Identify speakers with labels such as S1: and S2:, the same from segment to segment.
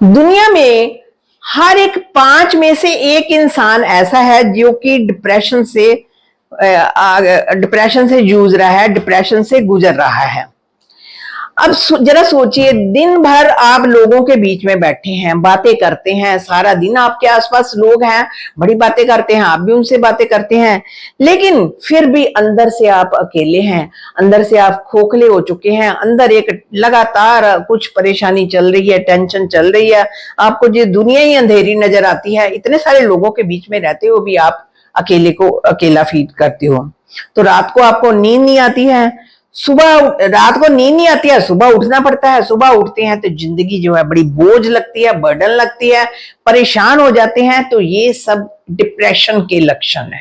S1: दुनिया में हर एक 5 में से एक इंसान ऐसा है जो कि डिप्रेशन से जूझ रहा है, डिप्रेशन से गुजर रहा है। अब जरा सोचिए, दिन भर आप लोगों के बीच में बैठे हैं, बातें करते हैं, सारा दिन आपके आसपास लोग हैं, बड़ी बातें करते हैं, आप भी उनसे बातें करते हैं, लेकिन फिर भी अंदर से आप अकेले हैं, अंदर से आप खोखले हो चुके हैं, अंदर एक लगातार कुछ परेशानी चल रही है, टेंशन चल रही है, आपको जो दुनिया ही अंधेरी नजर आती है, इतने सारे लोगों के बीच में रहते हो भी आप अकेले को अकेला फील करते हो। तो रात को आपको नींद नहीं आती है, रात को नींद नहीं आती है, सुबह उठना पड़ता है, सुबह उठते हैं तो जिंदगी जो है बड़ी बोझ लगती है, बर्डन लगती है, परेशान हो जाते हैं। तो ये सब डिप्रेशन के लक्षण है।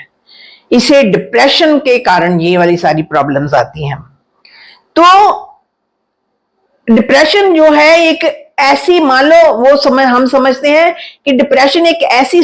S1: इसे डिप्रेशन के कारण ये वाली सारी प्रॉब्लम्स आती हैं। तो डिप्रेशन जो है एक ऐसी, मान लो हम समझते हैं कि डिप्रेशन एक ऐसी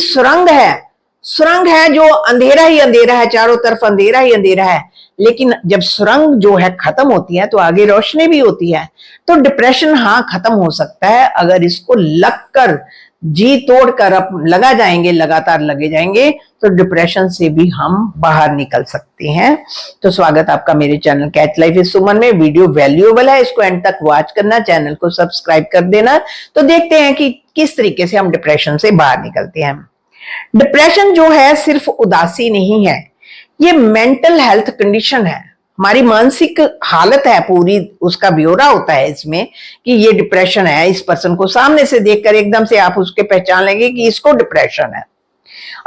S1: सुरंग है जो अंधेरा ही अंधेरा है, चारों तरफ अंधेरा ही अंधेरा है, लेकिन जब सुरंग जो है खत्म होती है तो आगे रोशनी भी होती है। तो डिप्रेशन हाँ खत्म हो सकता है अगर इसको लगकर जी तोड़कर लगा जाएंगे, लगातार लगे जाएंगे तो डिप्रेशन से भी हम बाहर निकल सकते हैं। तो स्वागत आपका मेरे चैनल कैच लाइफ विद सुमन में। वीडियो वैल्यूएबल है, इसको एंड तक वॉच करना, चैनल को सब्सक्राइब कर देना। तो देखते हैं कि किस तरीके से हम डिप्रेशन से बाहर निकलते हैं। डिप्रेशन जो है सिर्फ उदासी नहीं है, ये मेंटल हेल्थ कंडीशन है, हमारी मानसिक हालत है पूरी, उसका ब्यौरा होता है इसमें कि ये डिप्रेशन है। इस पर्सन को सामने से देखकर एकदम से आप उसके पहचान लेंगे कि इसको डिप्रेशन है।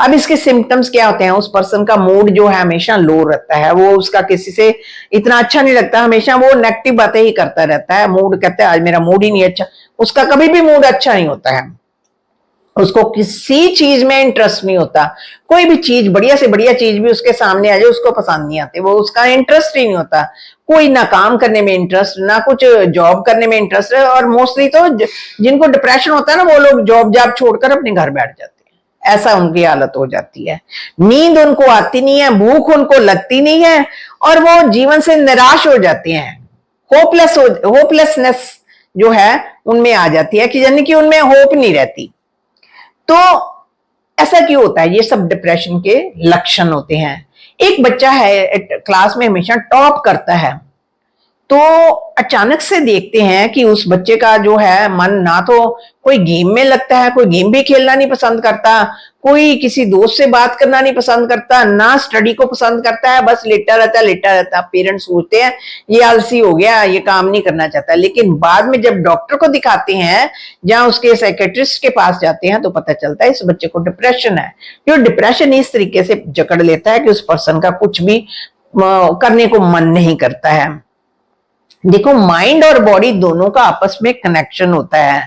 S1: अब इसके सिम्टम्स क्या होते हैं? उस पर्सन का मूड जो है हमेशा लो रहता है, वो उसका किसी से इतना अच्छा नहीं लगता, हमेशा वो नेगेटिव बातें ही करता रहता है। मूड कहता है आज मेरा मूड ही नहीं अच्छा, उसका कभी भी मूड अच्छा नहीं होता है, उसको किसी चीज में इंटरेस्ट नहीं होता। कोई भी चीज, बढ़िया से बढ़िया चीज भी उसके सामने आ जाए उसको पसंद नहीं आती, वो उसका इंटरेस्ट ही नहीं होता। कोई ना काम करने में इंटरेस्ट, ना कुछ जॉब करने में इंटरेस्ट है। और मोस्टली तो जिनको डिप्रेशन होता है ना, वो लोग जॉब छोड़कर अपने घर बैठ जाते हैं, ऐसा उनकी हालत हो जाती है। नींद उनको आती नहीं है, भूख उनको लगती नहीं है, और वो जीवन से निराश हो जाते हैं। होपलेसनेस जो है उनमें आ जाती है, कि यानी कि उनमें होप नहीं रहती। तो ऐसा क्यों होता है? ये सब डिप्रेशन के लक्षण होते हैं। एक बच्चा है क्लास में हमेशा टॉप करता है, तो अचानक से देखते हैं कि उस बच्चे का जो है मन ना तो कोई गेम में लगता है, कोई गेम भी खेलना नहीं पसंद करता, कोई किसी दोस्त से बात करना नहीं पसंद करता, ना स्टडी को पसंद करता है, बस लेटा रहता। पेरेंट्स सोचते हैं ये आलसी हो गया, ये काम नहीं करना चाहता। लेकिन बाद में जब डॉक्टर को दिखाते हैं, जहां उसके साइकेट्रिस्ट के पास जाते हैं, तो पता चलता है इस बच्चे को डिप्रेशन है। जो डिप्रेशन इस तरीके से जकड़ लेता है कि उस पर्सन का कुछ भी करने को मन नहीं करता है। देखो, माइंड और बॉडी दोनों का आपस में कनेक्शन होता है।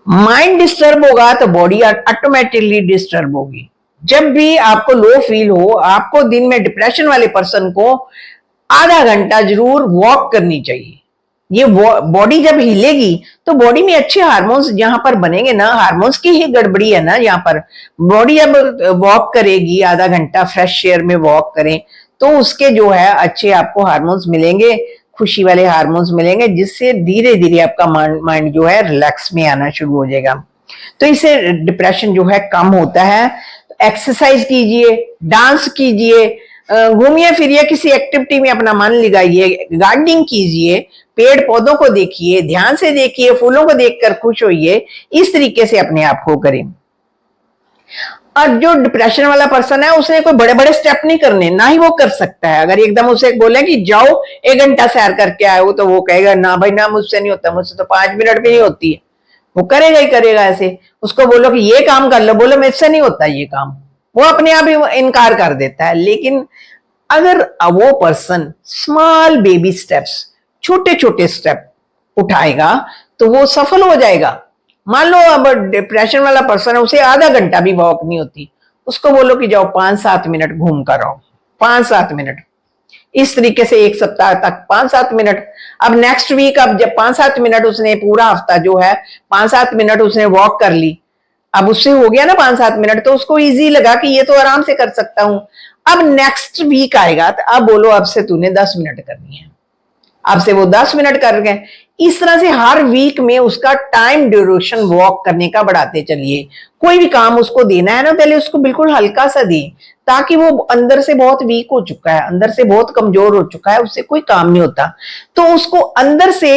S1: माइंड डिस्टर्ब होगा तो बॉडी ऑटोमेटिकली डिस्टर्ब होगी। जब भी आपको लो फील हो, आपको दिन में, डिप्रेशन वाले पर्सन को आधा घंटा जरूर वॉक करनी चाहिए। ये बॉडी जब हिलेगी तो बॉडी में अच्छे हार्मोन्स जहां पर बनेंगे ना, हार्मोन्स की ही गड़बड़ी है ना यहाँ पर। बॉडी जब वॉक करेगी, आधा घंटा फ्रेश एयर में वॉक करें, तो उसके जो है अच्छे आपको हार्मोन्स मिलेंगे, खुशी वाले हार्मोन्स मिलेंगे, जिससे धीरे धीरे आपका माइंड जो है रिलैक्स में आना शुरू हो जाएगा। तो इससे डिप्रेशन जो है कम होता है। एक्सरसाइज कीजिए, डांस कीजिए, घूमिए फिरिए, किसी एक्टिविटी में अपना मन लगाइए, गार्डनिंग कीजिए, पेड़ पौधों को देखिए, ध्यान से देखिए, फूलों को देखकर खुश होइए। इस तरीके से अपने आप को करें। और जो डिप्रेशन वाला पर्सन है, उसने कोई बड़े बड़े स्टेप नहीं करने, ना ही वो कर सकता है। अगर एकदम उसे बोले कि जाओ 1 घंटा सैर करके आए हो, तो वो कहेगा ना भाई ना, मुझसे नहीं होता, मुझसे तो 5 मिनट भी नहीं होती है। वो करेगा ही करेगा ऐसे। उसको बोलो कि ये काम कर लो, बोलो मुझसे नहीं होता ये काम, वो अपने आप ही इनकार कर देता है। लेकिन अगर वो पर्सन स्मॉल बेबी स्टेप्स, छोटे छोटे स्टेप उठाएगा तो वो सफल हो जाएगा। मान लो अब डिप्रेशन वाला पर्सन है, उसे आधा घंटा भी वॉक नहीं होती, उसको बोलो कि जाओ 5-7 मिनट घूम कर आओ, 5-7 मिनट। इस तरीके से 1 सप्ताह तक 5-7 मिनट। अब नेक्स्ट वीक, अब जब 5-7 मिनट उसने, पूरा हफ्ता जो है 5-7 मिनट उसने वॉक कर ली, अब उससे हो गया ना 5-7 मिनट, तो उसको इजी लगा कि ये तो आराम से कर सकता हूं। अब नेक्स्ट वीक आएगा तो अब बोलो अब से तूने 10 मिनट करनी है, अब से वो 10 मिनट कर गए। इस तरह से हर वीक में उसका टाइम ड्यूरेशन वॉक करने का बढ़ाते चलिए। कोई भी काम उसको देना है ना, पहले उसको बिल्कुल हल्का सा दें, ताकि वो अंदर से बहुत वीक हो चुका है, अंदर से बहुत कमजोर हो चुका है, उससे कोई काम नहीं होता। तो उसको अंदर से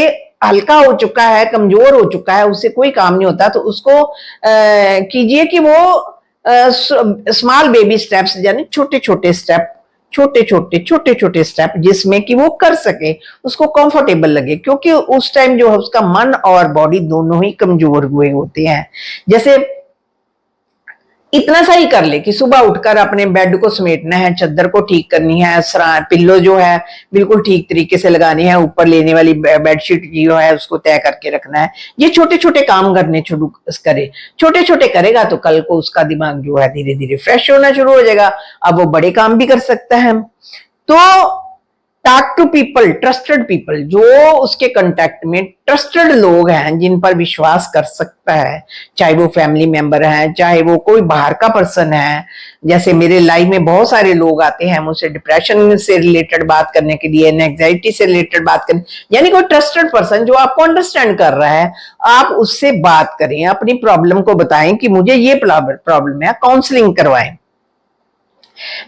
S1: हल्का हो चुका है, कमजोर हो चुका है, उससे कोई काम नहीं होता, तो उसको कीजिए कि वो स्मॉल बेबी स्टेप्स, यानी छोटे छोटे स्टेप, छोटे छोटे स्टेप जिसमें कि वो कर सके, उसको कंफर्टेबल लगे, क्योंकि उस टाइम जो है उसका मन और बॉडी दोनों ही कमजोर हुए होते हैं। जैसे इतना सा ही कर ले कि सुबह उठकर अपने बेड को समेटना है, चादर को ठीक करनी है, पिल्लो जो है बिल्कुल ठीक तरीके से लगानी है, ऊपर लेने वाली बेडशीट जो है उसको तय करके रखना है। ये छोटे छोटे काम करने शुरू करे, छोटे छोटे करेगा तो कल को उसका दिमाग जो है धीरे धीरे फ्रेश होना शुरू हो जाएगा, अब वो बड़े काम भी कर सकता है। तो talk to people, trusted people, जो उसके कांटेक्ट में ट्रस्टेड लोग हैं जिन पर विश्वास कर सकता है, चाहे वो फैमिली मेंबर हैं, चाहे वो कोई बाहर का पर्सन है। जैसे मेरे लाइफ में बहुत सारे लोग आते हैं मुझसे डिप्रेशन से रिलेटेड बात करने के लिए, एंजाइटी से रिलेटेड बात करने, यानी कोई ट्रस्टेड पर्सन जो आपको अंडरस्टैंड कर रहा है, आप उससे बात करें, अपनी प्रॉब्लम को बताएं कि मुझे ये प्रॉब्लम है, काउंसलिंग करवाएं।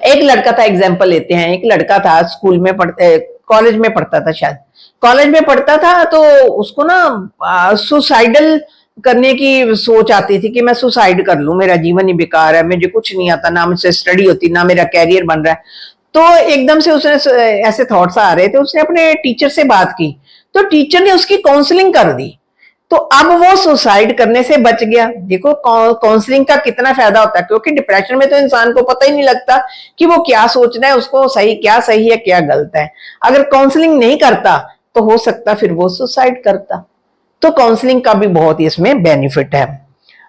S1: एक लड़का था, एग्जाम्पल लेते हैं, एक लड़का था स्कूल में पढ़ते, कॉलेज में पढ़ता था, शायद कॉलेज में पढ़ता था, तो उसको ना सुसाइडल करने की सोच आती थी कि मैं सुसाइड कर लूं, मेरा जीवन ही बेकार है, मुझे कुछ नहीं आता, ना मुझसे स्टडी होती, ना मेरा कैरियर बन रहा है। तो एकदम से उसने ऐसे थॉट्स आ रहे थे, उसने अपने टीचर से बात की, तो टीचर ने उसकी काउंसलिंग कर दी, तो अब वो सुसाइड करने से बच गया। देखो काउंसलिंग का कितना फायदा होता है, क्योंकि डिप्रेशन में तो इंसान को पता ही नहीं लगता कि वो क्या सोचना है, उसको क्या सही है क्या गलत है। अगर काउंसलिंग नहीं करता तो हो सकता फिर वो सुसाइड करता। तो काउंसलिंग का भी बहुत इसमें बेनिफिट है।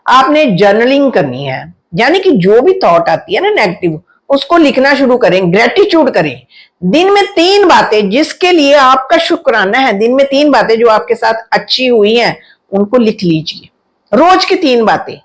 S1: आपने जर्नलिंग करनी है, यानी कि जो भी थॉट आती है ना नेगेटिव, उसको लिखना शुरू करें, ग्रेटिट्यूड करें। दिन में 3 बातें जिसके लिए आपका शुक्राना है, दिन में 3 बातें जो आपके साथ अच्छी हुई हैं, उनको लिख लीजिए। रोज की 3 बातें,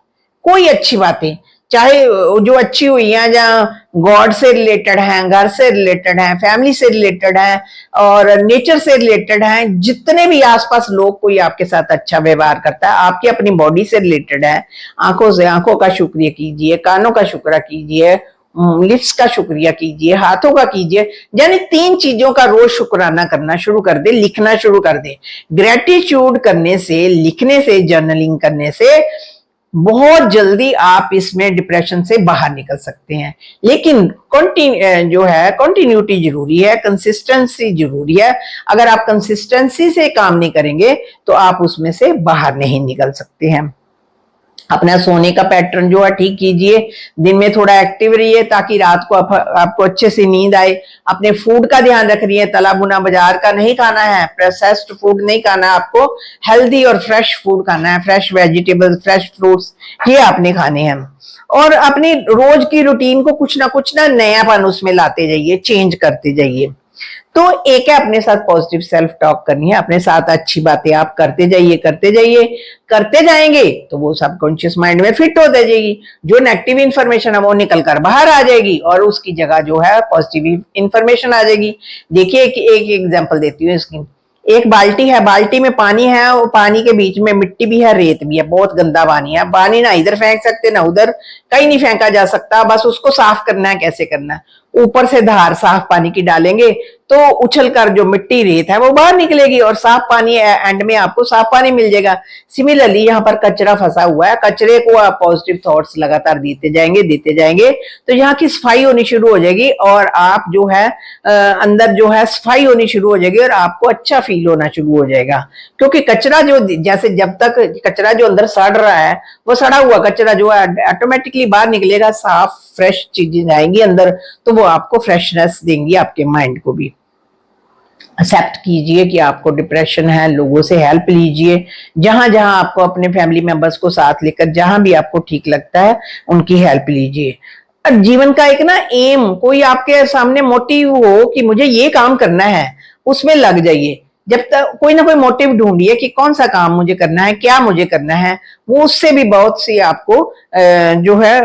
S1: कोई अच्छी बातें, चाहे जो अच्छी हुई हैं, जहां गॉड से रिलेटेड है, घर से रिलेटेड है, फैमिली से रिलेटेड है और नेचर से रिलेटेड है, जितने भी आसपास लोग कोई आपके साथ अच्छा व्यवहार करता है, आपकी अपनी बॉडी से रिलेटेड है, आंखों से आंखों का शुक्रिया कीजिए, कानों का शुक्र कीजिए, लिप्स का शुक्रिया कीजिए, हाथों का कीजिए, यानी 3 चीजों का रोज शुक्राना करना शुरू कर दे, लिखना शुरू कर दे। ग्रेटिट्यूड करने से, लिखने से, जर्नलिंग करने से बहुत जल्दी आप इसमें डिप्रेशन से बाहर निकल सकते हैं। लेकिन जो है कंटिन्यूटी जरूरी है, कंसिस्टेंसी जरूरी है। अगर आप कंसिस्टेंसी से काम नहीं करेंगे तो आप उसमें से बाहर नहीं निकल सकते हैं। अपना सोने का पैटर्न जो है ठीक कीजिए, दिन में थोड़ा एक्टिव रहिए ताकि रात को आपको अच्छे से नींद आए। अपने फूड का ध्यान रख रही है, तला भुना बाजार का नहीं खाना है, प्रोसेस्ड फूड नहीं खाना, आपको हेल्दी और फ्रेश फूड खाना है, फ्रेश वेजिटेबल्स, फ्रेश फ्रूट्स, ये आपने खाने हैं। और अपनी रोज की रूटीन को कुछ ना नयापन उसमें लाते जाइए, चेंज करते जाइए। तो एक है अपने साथ पॉजिटिव सेल्फ टॉक करनी है, अपने साथ अच्छी बातें आप करते जाइए, करते जाएंगे तो वो सबकॉन्शियस माइंड में फिट होते जाएगी। जो नेगेटिव इंफॉर्मेशन है वो निकल कर बाहर आ जाएगी और उसकी जगह जो है पॉजिटिव इंफॉर्मेशन आ जाएगी। देखिए एक एग्जांपल देती हूँ इसकी। एक बाल्टी है, बाल्टी में पानी है, वो पानी के बीच में मिट्टी भी है, रेत भी है, बहुत गंदा पानी है। पानी ना इधर फेंक सकते ना उधर, कहीं नहीं फेंका जा सकता, बस उसको साफ करना है। कैसे करना है? ऊपर से धार साफ पानी की डालेंगे तो उछल कर जो मिट्टी रेत है वो बाहर निकलेगी और साफ पानी एंड में आपको साफ पानी मिल जाएगा। सिमिलरली यहाँ पर कचरा फंसा हुआ है, कचरे को आप पॉजिटिव थॉट्स लगातार देते जाएंगे तो यहाँ की सफाई होनी शुरू हो जाएगी और आप जो है अंदर जो है सफाई होनी शुरू हो जाएगी और आपको अच्छा फील होना शुरू हो जाएगा। क्योंकि कचरा जो, जैसे जब तक कचरा जो अंदर सड़ रहा है, वो सड़ा हुआ कचरा जो है ऑटोमेटिकली बाहर निकलेगा, साफ फ्रेश चीजें आएंगी अंदर, तो वो आपको फ्रेशनेस देंगी, आपके माइंड को भी। एक्सेप्ट कीजिए कि आपको डिप्रेशन है, लोगों से हेल्प लीजिए, जहां जहां आपको अपने फैमिली मेंबर्स को साथ लेकर जहां भी आपको ठीक लगता है उनकी हेल्प लीजिए। और जीवन का एक ना एम, कोई आपके सामने मोटिव हो कि मुझे ये काम करना है, उसमें लग जाइए। जब तक कोई ना कोई मोटिव ढूंढिए कि कौन सा काम मुझे करना है, क्या मुझे करना है, वो उससे भी बहुत सी आपको जो है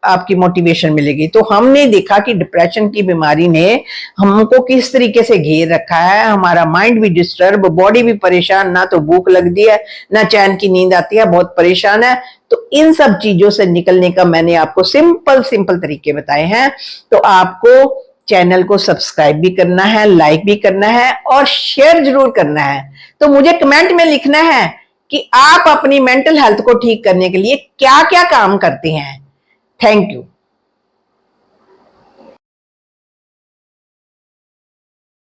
S1: आपकी मोटिवेशन मिलेगी। तो हमने देखा कि डिप्रेशन की बीमारी ने हमको किस तरीके से घेर रखा है, हमारा माइंड भी डिस्टर्ब, बॉडी भी परेशान, ना तो भूख लगती है ना चैन की नींद आती है, बहुत परेशान है। तो इन सब चीजों से निकलने का मैंने आपको सिंपल सिंपल तरीके बताए हैं। तो आपको चैनल को सब्सक्राइब भी करना है, लाइक भी करना है और शेयर जरूर करना है। तो मुझे कमेंट में लिखना है कि आप अपनी मेंटल हेल्थ को ठीक करने के लिए क्या क्या काम करते हैं। Thank you.